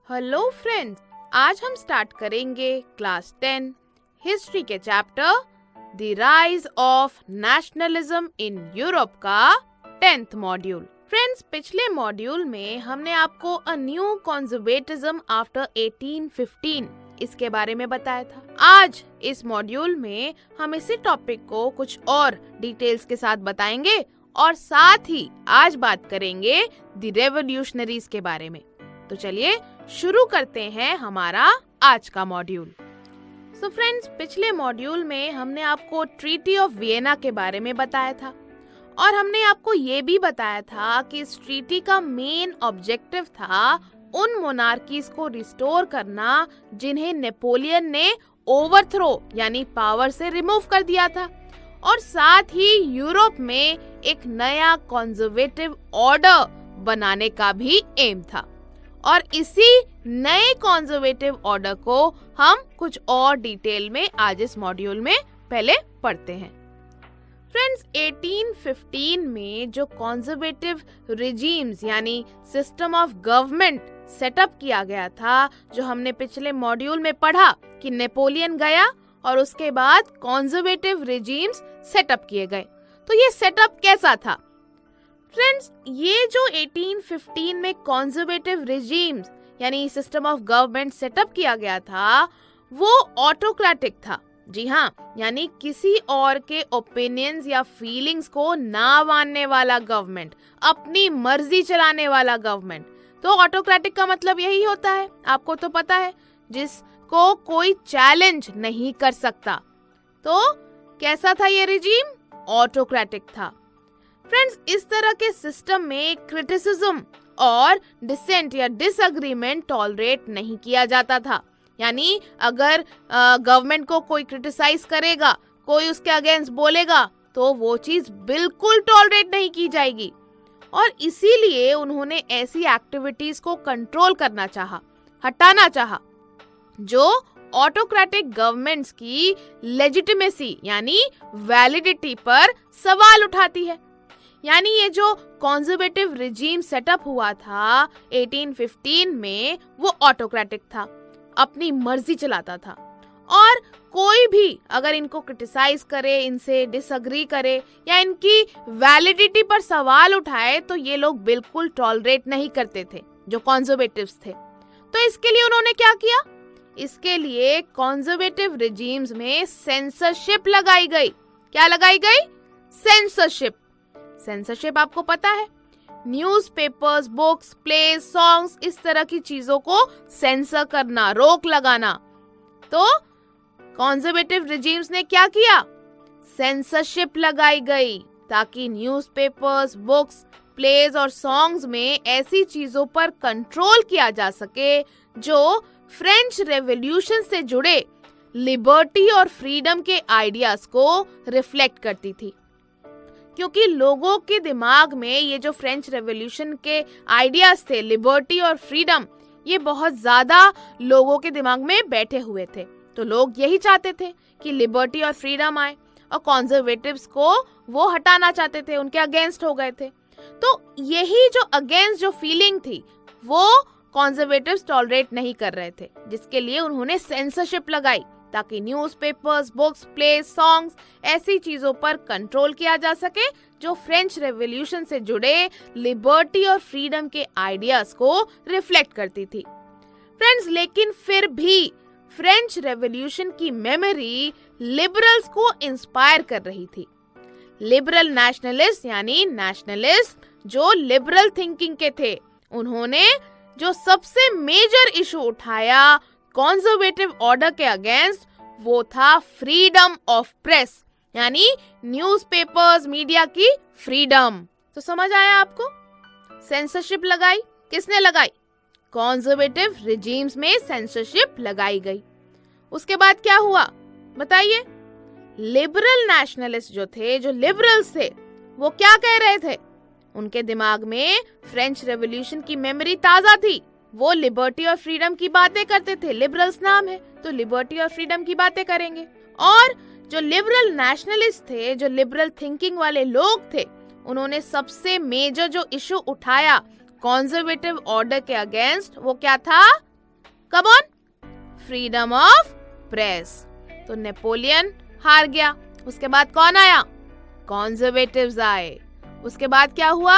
Hello friends, आज हम start करेंगे क्लास 10 हिस्ट्री के chapter the rise of nationalism in Europe का 10th मॉड्यूल। फ्रेंड्स, पिछले मॉड्यूल में हमने आपको अ न्यू कंजर्वेटिज्म आफ्टर 1815 इसके बारे में बताया था। आज इस मॉड्यूल में हम इसी टॉपिक को कुछ और डिटेल्स के साथ बताएंगे और साथ ही आज बात करेंगे द रेवोल्यूशनरीज के बारे में। तो चलिए शुरू करते हैं हमारा आज का मॉड्यूल। सो फ्रेंड्स, पिछले मॉड्यूल में हमने आपको ट्रीटी ऑफ वियना के बारे में बताया था और हमने आपको ये भी बताया था कि इस ट्रीटी का मेन ऑब्जेक्टिव था उन मोनार्कीज को रिस्टोर करना जिन्हें नेपोलियन ने ओवरथ्रो यानी पावर से रिमूव कर दिया था, और साथ ही यूरोप में एक नया कंजर्वेटिव ऑर्डर बनाने का भी एम था। और इसी नए कंजर्वेटिव ऑर्डर को हम कुछ और डिटेल में आज इस मॉड्यूल में पहले पढ़ते हैं। फ्रेंड्स, 1815 में जो कंजर्वेटिव रिजीम्स यानी सिस्टम ऑफ गवर्नमेंट सेटअप किया गया था, जो हमने पिछले मॉड्यूल में पढ़ा कि नेपोलियन गया और उसके बाद कंजर्वेटिव रिजीम्स सेटअप किए गए। तो ये सेटअप कैसा था? फ्रेंड्स, ये जो 1815 में कंजर्वेटिव रिजीम्स यानी सिस्टम ऑफ गवर्नमेंट सेटअप किया गया था, वो ऑटोक्रेटिक था। जी हाँ, यानी किसी और के ओपिनियंस या फीलिंग्स को ना मानने वाला गवर्नमेंट, अपनी मर्जी चलाने वाला गवर्नमेंट। तो ऑटोक्रेटिक का मतलब यही होता है, आपको तो पता है, जिसको कोई चैलेंज नहीं कर सकता। तो कैसा था ये रिजीम? ऑटोक्रेटिक था। फ्रेंड्स, इस तरह के सिस्टम में क्रिटिसिज्म और डिसेंट या डिसएग्रीमेंट टॉलरेट नहीं किया जाता था। यानी अगर गवर्नमेंट को कोई क्रिटिसाइज करेगा, कोई उसके अगेंस्ट बोलेगा, तो वो चीज बिल्कुल टॉलरेट नहीं की जाएगी। और इसीलिए उन्होंने ऐसी एक्टिविटीज को कंट्रोल करना चाहा, हटाना चाहा, जो ऑटोक्रेटिक गवर्नमेंट्स की लेजिटिमेसी यानी वैलिडिटी पर सवाल उठाती है। यानी ये जो कंजर्वेटिव रिजीम सेटअप हुआ था 1815 में, वो ऑटोक्रेटिक था, अपनी मर्जी चलाता था। और कोई भी अगर इनको क्रिटिसाइज करे, इनसे डिसएग्री करे या इनकी वैलिडिटी पर सवाल उठाए, तो ये लोग बिल्कुल टॉलरेट नहीं करते थे, जो कंजर्वेटिव्स थे। तो इसके लिए उन्होंने क्या किया? इसके लिए कंजर्वेटिव रिजीम्स में सेंसरशिप लगाई गई। क्या लगाई गई? सेंसरशिप। सेंसरशिप आपको पता है, न्यूज़पेपर्स, बुक्स, प्लेस, सॉन्ग्स, इस तरह की चीजों को सेंसर करना, रोक लगाना। तो कंजर्वेटिव रिजीम्स ने क्या किया? सेंसरशिप लगाई गई ताकि न्यूज़पेपर्स, बुक्स, प्लेस और सॉन्ग्स में ऐसी चीजों पर कंट्रोल किया जा सके जो फ्रेंच रेवोल्यूशन से जुड़े लिबर्टी और फ्रीडम के आइडियाज को रिफ्लेक्ट करती थी। क्योंकि लोगों के दिमाग में ये जो फ्रेंच रेवोल्यूशन के आइडियाज थे, लिबर्टी और फ्रीडम, ये बहुत ज्यादा लोगों के दिमाग में बैठे हुए थे। तो लोग यही चाहते थे कि लिबर्टी और फ्रीडम आए, और कंजर्वेटिव्स को वो हटाना चाहते थे, उनके अगेंस्ट हो गए थे। तो यही जो अगेंस्ट जो फीलिंग थी, वो कंजर्वेटिव्स टॉलरेट नहीं कर रहे थे, जिसके लिए उन्होंने सेंसरशिप लगाई ताकि न्यूज़पेपर्स, बुक्स, प्लेस, सॉन्ग्स, ऐसी चीजों पर कंट्रोल किया जा सके जो फ्रेंच रेवोल्यूशन से जुड़े लिबर्टी और फ्रीडम के आइडियाज को रिफ्लेक्ट करती थी। फ्रेंड्स, लेकिन फिर भी फ्रेंच रेवोल्यूशन की मेमोरी लिबरल्स को इंस्पायर कर रही थी। लिबरल नेशनलिस्ट यानी नेशनलिस्ट जो लिबरल थिंकिंग के थे, उन्होंने जो सबसे मेजर इशू उठाया कंजर्वेटिव ऑर्डर के अगेंस्ट, वो था फ्रीडम ऑफ प्रेस, यानी न्यूज़पेपर्स, मीडिया की फ्रीडम। तो समझ आया आपको? सेंसरशिप लगाई, किसने लगाई? कंजर्वेटिव रिजीम्स में सेंसरशिप लगाई गई। उसके बाद क्या हुआ बताइए? लिबरल नेशनलिस्ट जो थे, जो लिबरल्स थे, वो क्या कह रहे थे? उनके दिमाग में फ्रेंच रेवोल्यूशन की मेमोरी ताजा थी, वो लिबर्टी और फ्रीडम की बातें करते थे। लिबरल्स नाम है तो लिबर्टी और फ्रीडम की बातें करेंगे। और जो लिबरल नेशनलिस्ट थे, जो लिबरल थिंकिंग वाले लोग थे, उन्होंने सबसे मेजर जो इशू उठाया कंजर्वेटिव ऑर्डर के अगेंस्ट, वो क्या था? Come on, freedom of press. तो नेपोलियन हार गया। उसके बाद कौन आया? कॉन्जर्वेटिव्स आए। उसके बाद क्या हुआ?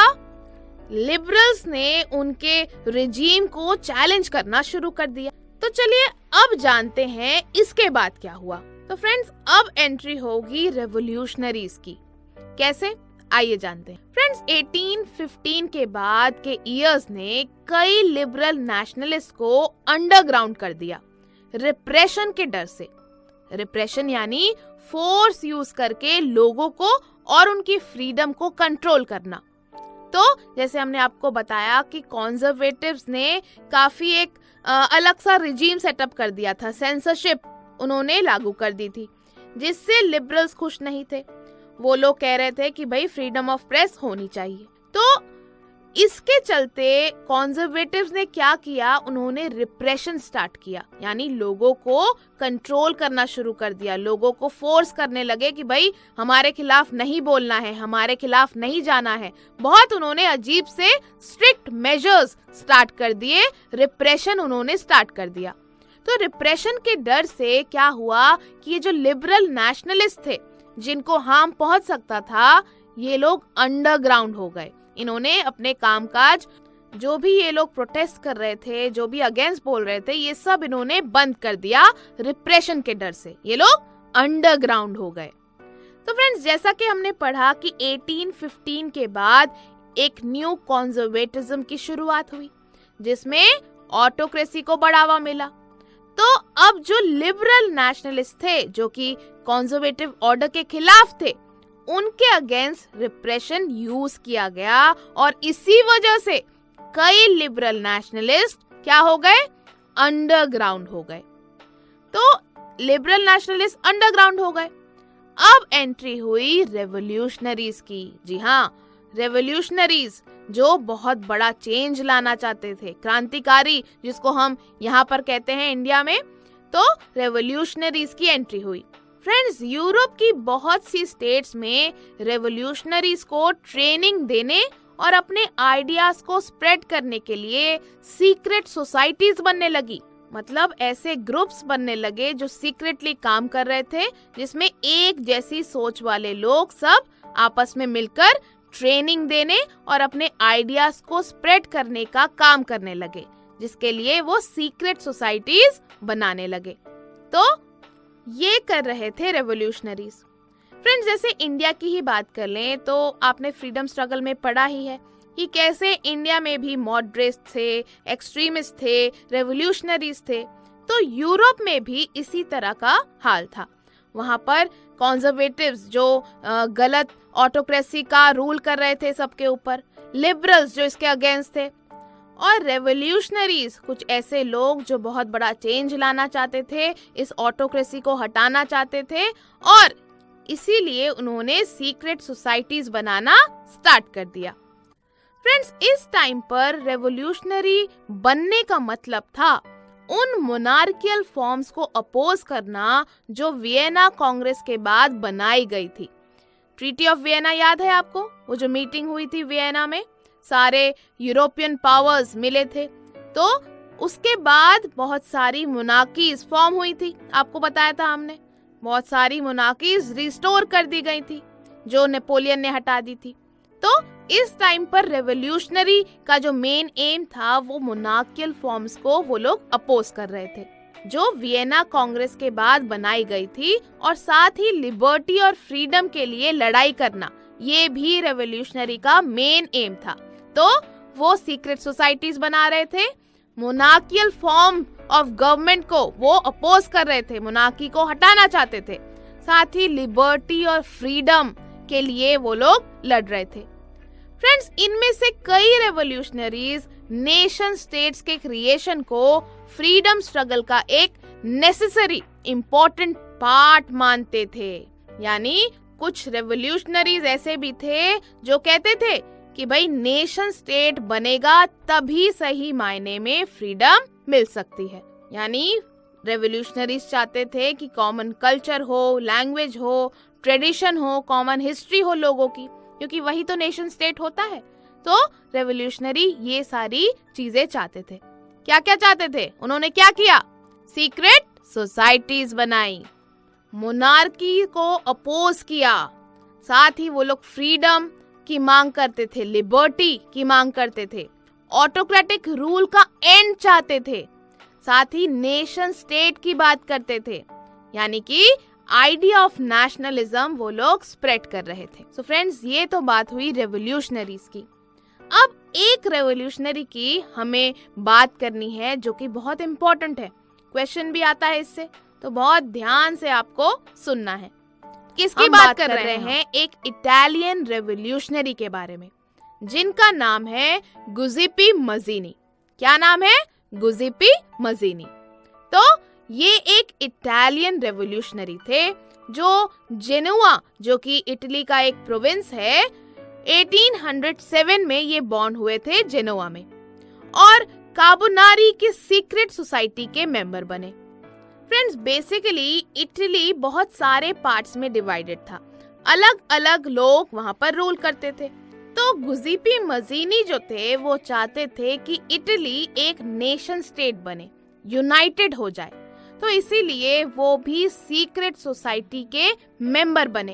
लिबरल्स ने उनके रिजीम को चैलेंज करना शुरू कर दिया। तो चलिए अब जानते हैं इसके बाद क्या हुआ। तो फ्रेंड्स, अब एंट्री होगी रेवोल्यूशनरीज की। कैसे? आइए जानते हैं। फ्रेंड्स, 1815 के बाद के ईयर्स ने कई लिबरल नेशनलिस्ट को अंडरग्राउंड कर दिया, रिप्रेशन के डर से। रिप्रेशन यानी फोर्स यूज करके लोगों को और उनकी फ्रीडम को कंट्रोल करना। तो जैसे हमने आपको बताया कि कॉन्जर्वेटिव्स ने काफी एक अलग सा रिजीम सेटअप कर दिया था, सेंसरशिप उन्होंने लागू कर दी थी, जिससे लिबरल्स खुश नहीं थे। वो लोग कह रहे थे कि भाई फ्रीडम ऑफ प्रेस होनी चाहिए। तो इसके चलते कॉन्जर्वेटिव्स ने क्या किया? उन्होंने रिप्रेशन स्टार्ट किया, यानी लोगों को कंट्रोल करना शुरू कर दिया। लोगों को फोर्स करने लगे कि भाई हमारे खिलाफ नहीं बोलना है, हमारे खिलाफ नहीं जाना है। बहुत उन्होंने अजीब से स्ट्रिक्ट मेजर्स स्टार्ट कर दिए, रिप्रेशन उन्होंने स्टार्ट कर दिया। तो रिप्रेशन के डर से क्या हुआ कि ये जो लिबरल नेशनलिस्ट थे, जिनको हार्म पहुंच सकता था, ये लोग अंडरग्राउंड हो गए। इन्होंने अपने कामकाज, जो भी ये लोग प्रोटेस्ट कर रहे थे, जो भी अगेंस्ट बोल रहे थे, ये सब इन्होंने बंद कर दिया। रिप्रेशन के डर से ये लोग अंडरग्राउंड हो गए। तो फ्रेंड्स, जैसा कि हमने पढ़ा कि 1815 के बाद एक न्यू कॉन्जर्वेटिज्म की शुरुआत हुई, जिसमें ऑटोक्रेसी को बढ़ावा मिला। तो अब जो लिबरल नेशनलिस्ट थे, जो कि कॉन्जर्वेटिव ऑर्डर के खिलाफ थे, उनके अगेंस्ट रिप्रेशन यूज किया गया और इसी वजह से कई लिबरल नेशनलिस्ट क्या हो गए? अंडरग्राउंड हो गए। तो लिबरल नेशनलिस्ट अंडरग्राउंड हो गए। अब एंट्री हुई रेवोल्यूशनरीज की। जी हाँ, रेवोल्यूशनरीज जो बहुत बड़ा चेंज लाना चाहते थे, क्रांतिकारी जिसको हम यहाँ पर कहते हैं इंडिया में। तो रेवोल्यूशनरीज की एंट्री हुई। फ्रेंड्स, यूरोप की बहुत सी स्टेट्स में रेवोल्यूशनरीज को ट्रेनिंग देने और अपने आइडियाज को स्प्रेड करने के लिए सीक्रेट सोसाइटीज बनने लगी। मतलब ऐसे ग्रुप्स बनने लगे जो सीक्रेटली काम कर रहे थे, जिसमें एक जैसी सोच वाले लोग सब आपस में मिलकर ट्रेनिंग देने और अपने आइडियाज को स्प्रेड करने का काम करने लगे, जिसके लिए वो सीक्रेट सोसाइटीज बनाने लगे। तो ये कर रहे थे रेवोल्यूशनरीज। फ्रेंड्स, जैसे इंडिया की ही बात कर लें तो आपने फ्रीडम स्ट्रगल में पढ़ा ही है कि कैसे इंडिया में भी मॉडरेट्स थे, एक्सट्रीमिस्ट थे, रेवोल्यूशनरीज थे। तो यूरोप में भी इसी तरह का हाल था। वहाँ पर कॉन्जर्वेटिव्स जो गलत ऑटोक्रेसी का रूल कर रहे थे सबके ऊपर, लिबरल्स जो इसके अगेंस्ट थे, और रेवोल्यूशनरीज कुछ ऐसे लोग जो बहुत बड़ा चेंज लाना चाहते थे, इस ऑटोक्रेसी को हटाना चाहते थे, और इसीलिए उन्होंने सीक्रेट सोसाइटीज बनाना स्टार्ट कर दिया। फ्रेंड्स, इस टाइम पर रेवोल्यूशनरी बनने का मतलब था उन मोनार्कियल फॉर्म्स को अपोज करना जो वियना कांग्रेस के बाद बनाई गई थी। ट्रीटी ऑफ वियना याद है आपको? वो जो मीटिंग हुई थी वियना में, सारे यूरोपियन पावर्स मिले थे। तो उसके बाद बहुत सारी मोनार्कीज फॉर्म हुई थी। आपको बताया था हमने, बहुत सारी मोनार्कीज रिस्टोर कर दी गई थी जो नेपोलियन ने हटा दी थी। तो इस टाइम पर रेवोल्यूशनरी का जो मेन एम था वो मोनार्कियल फॉर्म्स को वो लोग अपोज कर रहे थे, जो वियना कांग्रेस के बाद बनाई गई थी, और साथ ही लिबर्टी और फ्रीडम के लिए लड़ाई करना, ये भी रेवोल्यूशनरी का मेन एम था। तो वो सीक्रेट सोसाइटीज बना रहे थे, मोनार्कियल फॉर्म ऑफ गवर्नमेंट को वो अपोज कर रहे थे, मोनार्की को हटाना चाहते थे, साथ ही लिबर्टी और फ्रीडम के लिए वो लोग लड़ रहे थे। फ्रेंड्स, इनमें से कई रेवोल्यूशनरीज नेशन स्टेट्स के क्रिएशन को फ्रीडम स्ट्रगल का एक नेसेसरी इम्पोर्टेंट पार्ट मानते थे। यानी कुछ रेवोल्यूशनरीज ऐसे भी थे जो कहते थे कि भाई नेशन स्टेट बनेगा तभी सही मायने में फ्रीडम मिल सकती है। यानी रेवोल्यूशनरीज चाहते थे कि कॉमन कल्चर हो, लैंग्वेज हो, ट्रेडिशन हो, कॉमन हिस्ट्री हो लोगों की, क्योंकि वही तो नेशन स्टेट होता है। तो रेवोल्यूशनरी ये सारी चीजें चाहते थे। क्या क्या चाहते थे? उन्होंने क्या किया? सीक्रेट सोसाइटीज बनाई, मोनार्की को अपोज किया, साथ ही वो लोग फ्रीडम की मांग करते थे, लिबर्टी की मांग करते थे, ऑटोक्रेटिक रूल का एंड चाहते थे, साथ ही नेशन स्टेट की बात करते थे, यानी कि आइडिया ऑफ नेशनलिज्म वो लोग स्प्रेड कर रहे थे। सो फ्रेंड्स, ये तो बात हुई रेवोल्यूशनरीज की। अब एक रेवोल्यूशनरी की हमें बात करनी है जो कि बहुत इंपॉर्टेंट है, क्वेश्चन भी आता है इससे, तो बहुत ध्यान से आपको सुनना है। किसकी बात कर रहे हैं? एक इटालियन रेवोल्यूशनरी के बारे में, जिनका नाम है गुजिपी मजीनी। क्या नाम है? गुजिपी मजीनी। तो ये एक इटालियन रेवोल्यूशनरी थे जो जेनुआ, जो कि इटली का एक प्रोविंस है, 1807 में ये बॉर्न हुए थे जेनुआ में, और कार्बोनारी की सीक्रेट सोसाइटी के मेंबर बने। फ्रेंड्स, बेसिकली इटली बहुत सारे पार्ट्स में डिवाइडेड था, अलग अलग लोग वहां पर रूल करते थे। तो गुजिपी मजीनी जो थे वो चाहते थे कि इटली एक नेशन स्टेट बने, यूनाइटेड हो जाए, तो इसीलिए वो भी सीक्रेट सोसाइटी के मेंबर बने।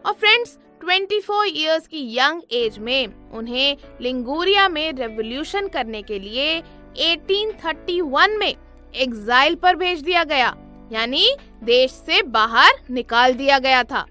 और फ्रेंड्स, 24 इयर्स की यंग एज में उन्हें लिंगुरिया में रेवोल्यूशन करने के लिए 1831 में एग्जाइल पर भेज दिया गया, यानी देश से बाहर निकाल दिया गया था।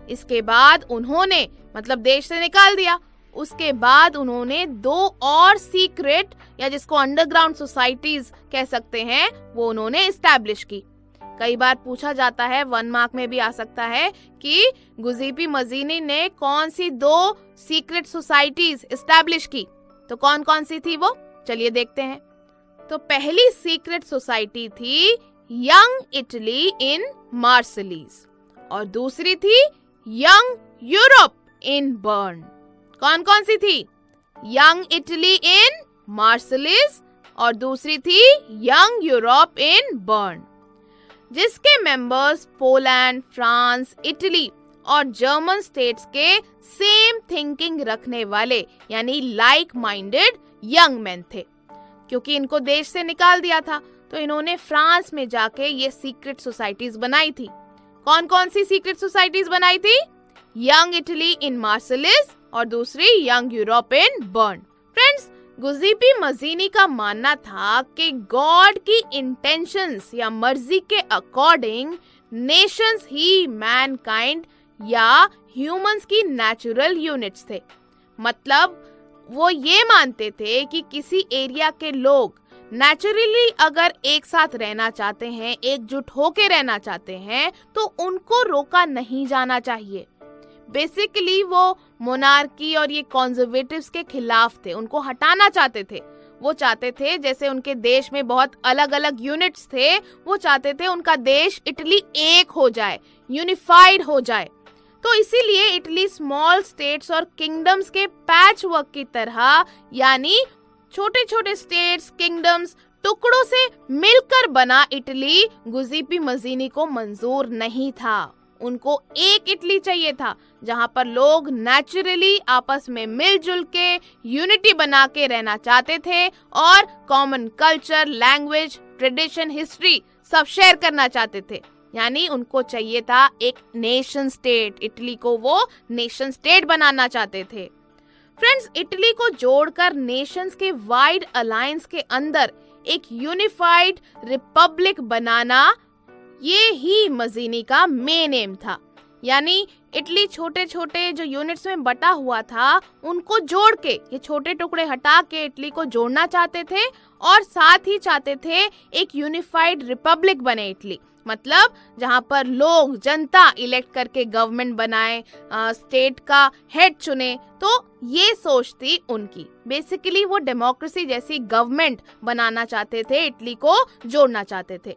इसके बाद उन्होंने, मतलब देश से निकाल दिया, उसके बाद उन्होंने 2 और सीक्रेट, या जिसको अंडरग्राउंड सोसाइटीज कह सकते हैं, वो उन्होंने एस्टैब्लिश की। कई बार पूछा जाता है, 1 मार्क में भी आ सकता है, कि गुजिपी मजीनी ने कौन सी 2 सीक्रेट सोसाइटीज एस्टैब्लिश की, तो कौन कौन सी थी वो? चलिए देखते हैं। तो पहली सीक्रेट सोसाइटी थी यंग इटली इन मार्सिलीज, और दूसरी थी यंग यूरोप इन बर्न। कौन कौन सी थी? यंग इटली इन मार्सिलीज और दूसरी थी यंग यूरोप इन बर्न, जिसके मेंबर्स पोलैंड, फ्रांस, इटली और जर्मन स्टेट्स के सेम थिंकिंग रखने वाले, यानी लाइक माइंडेड यंग मैन थे। क्योंकि इनको देश से निकाल दिया था, तो इन्होंने फ्रांस में जाके ये सीक्रेट सोसाइटीज बनाई थी। कौन कौन सी सीक्रेट सोसाइटीज बनाई थी? यंग इटली इन मार्सिलीज और दूसरी young Europe in Bern. Friends, Giuseppe Mazzini का मानना था कि गॉड की इंटेंशंस या मर्जी के अकॉर्डिंग नेशंस ही मैनकाइंड या ह्यूमंस की नेचुरल यूनिट्स थे। मतलब वो ये मानते थे कि किसी एरिया के लोग नेचुरली अगर एक साथ रहना चाहते हैं, एकजुट होके रहना चाहते हैं, तो उनको रोका नहीं जाना चाहिए। बेसिकली वो मोनार्की और ये कॉन्जर्वेटिव्स के खिलाफ थे, उनको हटाना चाहते थे। वो चाहते थे, जैसे उनके देश में बहुत अलग अलग यूनिट्स थे, वो चाहते थे उनका देश इटली एक हो जाए, यूनिफाइड हो जाए। तो इसीलिए इटली स्मॉल स्टेट्स और किंगडम्स के पैच वर्क की तरह, यानी छोटे छोटे स्टेट्स, किंगडम्स, टुकड़ों से मिलकर बना इटली गुजिपी मजीनी को मंजूर नहीं था। उनको एक इटली चाहिए था जहां पर लोग नेचुरली आपस में मिलजुल के यूनिटी बना के रहना चाहते थे और common culture, language, tradition, history सब शेयर करना चाहते थे। यानी उनको चाहिए था एक नेशन स्टेट। इटली को वो नेशन स्टेट बनाना चाहते थे। फ्रेंड्स, इटली को जोड़कर नेशंस के वाइड अलायंस के अंदर एक यूनिफाइड रिपब्लिक बनाना, ये ही मजीनी का मेन एम था। यानी इटली छोटे छोटे जो यूनिट्स में बटा हुआ था, उनको जोड़ के, ये छोटे टुकड़े हटा के इटली को जोड़ना चाहते थे, और साथ ही चाहते थे एक यूनिफाइड रिपब्लिक बने इटली। मतलब जहां पर लोग, जनता इलेक्ट करके गवर्नमेंट बनाए, स्टेट का हेड चुने, तो ये सोच थी उनकी। बेसिकली वो डेमोक्रेसी जैसी गवर्नमेंट बनाना चाहते थे, इटली को जोड़ना चाहते थे।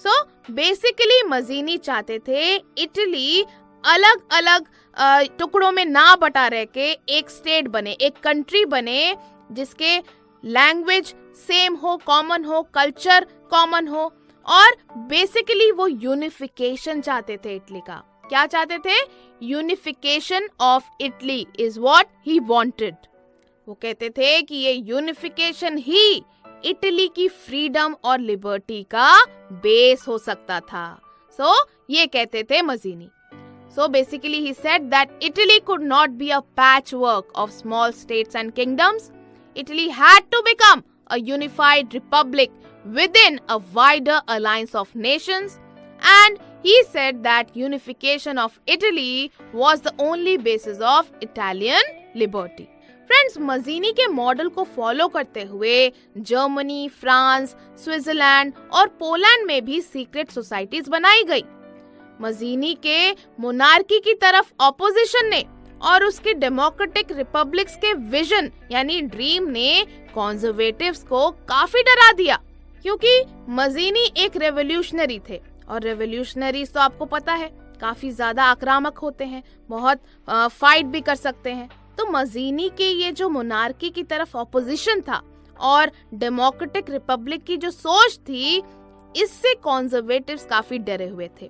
सो बेसिकली मजीनी चाहते थे इटली अलग अलग टुकड़ों में ना बटा रह के एक स्टेट बने, एक कंट्री बने, जिसके लैंग्वेज सेम हो, कॉमन हो, कल्चर कॉमन हो, और बेसिकली वो यूनिफिकेशन चाहते थे इटली का। क्या चाहते थे? Unification of Italy is what he wanted. वो कहते थे कि ये यूनिफिकेशन ही इटली की फ्रीडम और लिबर्टी का बेस हो सकता था। सो ये कहते थे मजीनी। So basically he said that Italy could not be a patchwork of small states and kingdoms. Italy had to become a unified republic within a wider alliance of nations, and he said that unification of Italy was the only basis of Italian liberty. Friends, Mazzini के model को follow करते हुए Germany, France, Switzerland और Poland में भी secret societies बनाई गई। मजीनी के मोनार्की की तरफ ऑपोजिशन ने और उसके डेमोक्रेटिक रिपब्लिक्स के विजन यानी ड्रीम ने कॉन्जर्वेटिव्स को काफी डरा दिया, क्योंकि मजीनी एक रेवोल्यूशनरी थे और रेवोल्यूशनरीज तो आपको पता है काफी ज्यादा आक्रामक होते हैं, बहुत फाइट भी कर सकते हैं। तो मजीनी के ये जो मोनार्की की तरफ ऑपोजिशन था और डेमोक्रेटिक रिपब्लिक की जो सोच थी, इससे कॉन्जर्वेटिव्स काफी डरे हुए थे।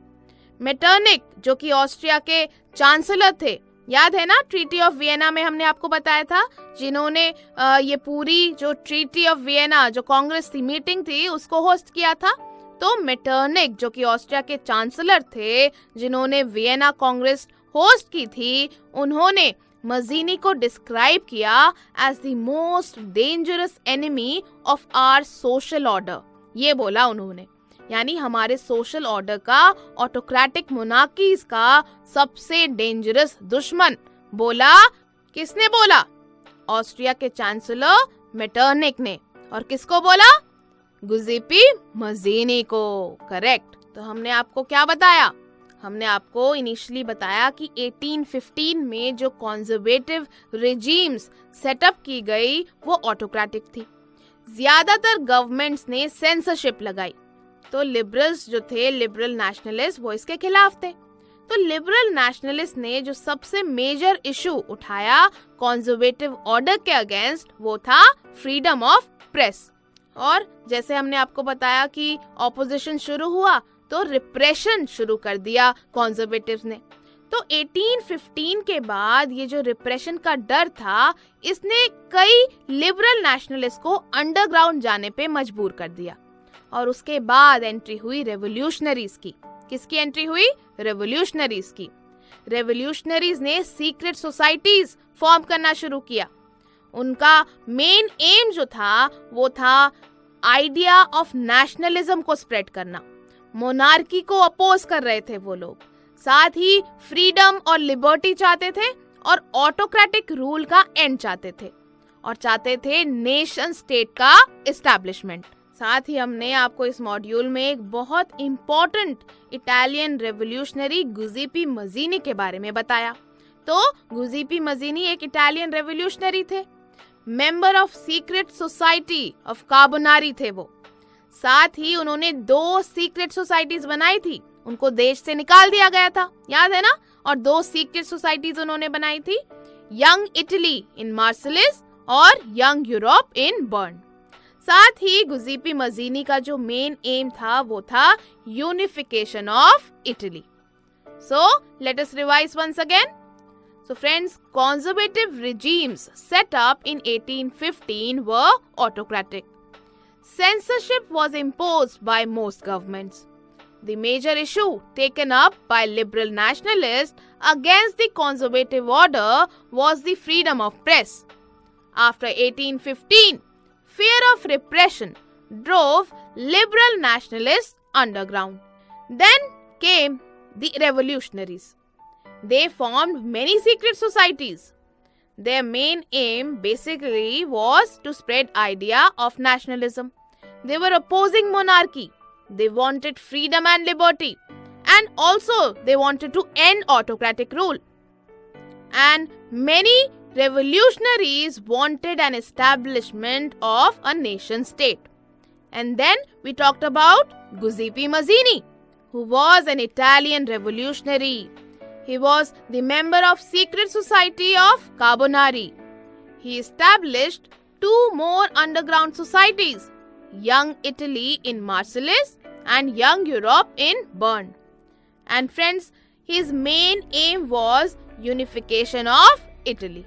मेटरनिक जो कि ऑस्ट्रिया के चांसलर थे, याद है ना, ट्रीटी ऑफ वियना में हमने आपको बताया था, जिन्होंने ये पूरी जो ट्रीटी ऑफ वियना जो कांग्रेस की मीटिंग थी उसको होस्ट किया था। तो मेटरनिक जो कि ऑस्ट्रिया के चांसलर थे, जिन्होंने वियना कांग्रेस होस्ट की थी, उन्होंने मजीनी को डिस्क्राइब किया as the most dangerous enemy of our social order. ये बोला उन्होंने, यानी हमारे सोशल ऑर्डर का, ऑटोक्रेटिक मोनार्कीज का सबसे डेंजरस दुश्मन। बोला, किसने बोला? ऑस्ट्रिया के चांसलर मेटरनिक ने। और किसको बोला? गुज़िपी मजीनी को। करेक्ट। तो हमने आपको क्या बताया? हमने आपको इनिशियली बताया कि 1815 में जो कॉन्जर्वेटिव रेजिम्स सेटअप की गई वो ऑटोक्रेटिक थी। ज्यादातर गवर्नमेंट्स ने सेंसरशिप लगाई। तो लिबरल्स जो थे, लिबरल नेशनलिस्ट, वो इसके खिलाफ थे। तो लिबरल नेशनलिस्ट ने जो सबसे मेजर इशू उठाया कॉन्जर्वेटिव ऑर्डर के अगेंस्ट, वो था फ्रीडम ऑफ प्रेस। और जैसे हमने आपको बताया कि ऑपोजिशन शुरू हुआ तो रिप्रेशन शुरू कर दिया कॉन्जर्वेटिव्स ने। तो 1815 के बाद ये जो रिप्रेशन का डर था, इसने कई लिबरल नेशनलिस्ट को अंडरग्राउंड जाने पे मजबूर कर दिया। और उसके बाद एंट्री हुई रेवोल्यूशनरीज की। किसकी एंट्री हुई? रेवोल्यूशनरीज की। रेवोल्यूशनरीज ने सीक्रेट सोसाइटीज फॉर्म करना शुरू किया। उनका मेन एम जो था वो था आइडिया ऑफ नेशनलिज्म को स्प्रेड करना। मोनार्की को अपोज कर रहे थे वो लोग, साथ ही फ्रीडम और लिबर्टी चाहते थे और ऑटोक्रेटिक रूल का एंड चाहते थे, और चाहते थे नेशन स्टेट का एस्टैब्लिशमेंट। साथ ही हमने आपको इस मॉड्यूल में एक बहुत इम्पोर्टेंट इटालियन रेवोल्यूशनरी गुज़िपी मजीनी के बारे में बताया। तो गुज़िपी मजीनी एक इटालियन रेवोल्यूशनरी थे, member of secret society of Carbonari थे वो। साथ ही उन्होंने 2 सीक्रेट सोसाइटीज बनाई थी, उनको देश से निकाल दिया गया था, याद है ना। और 2 सीक्रेट सोसाइटीज उन्होंने बनाई थी, यंग इटली इन मार्सिलिस और यंग यूरोप इन बर्न। साथ ही गुज़िपी मजीनी का जो मेन एम था वो था unification of Italy. So let us revise once again. So friends, conservative regimes set up in 1815 were autocratic. Censorship was imposed by most governments. The major issue taken up by liberal nationalists against the conservative order was the freedom of press. After 1815, fear of repression drove liberal nationalists underground. Then came the revolutionaries. They formed many secret societies. Their main aim basically was to spread idea of nationalism. They were opposing monarchy. They wanted freedom and liberty. And also they wanted to end autocratic rule. And many revolutionaries wanted an establishment of a nation state. And then we talked about Giuseppe Mazzini, who was an Italian revolutionary. He was the member of secret society of Carbonari. He established 2 more underground societies, Young Italy in Marseilles and Young Europe in Bern. And friends, his main aim was unification of Italy.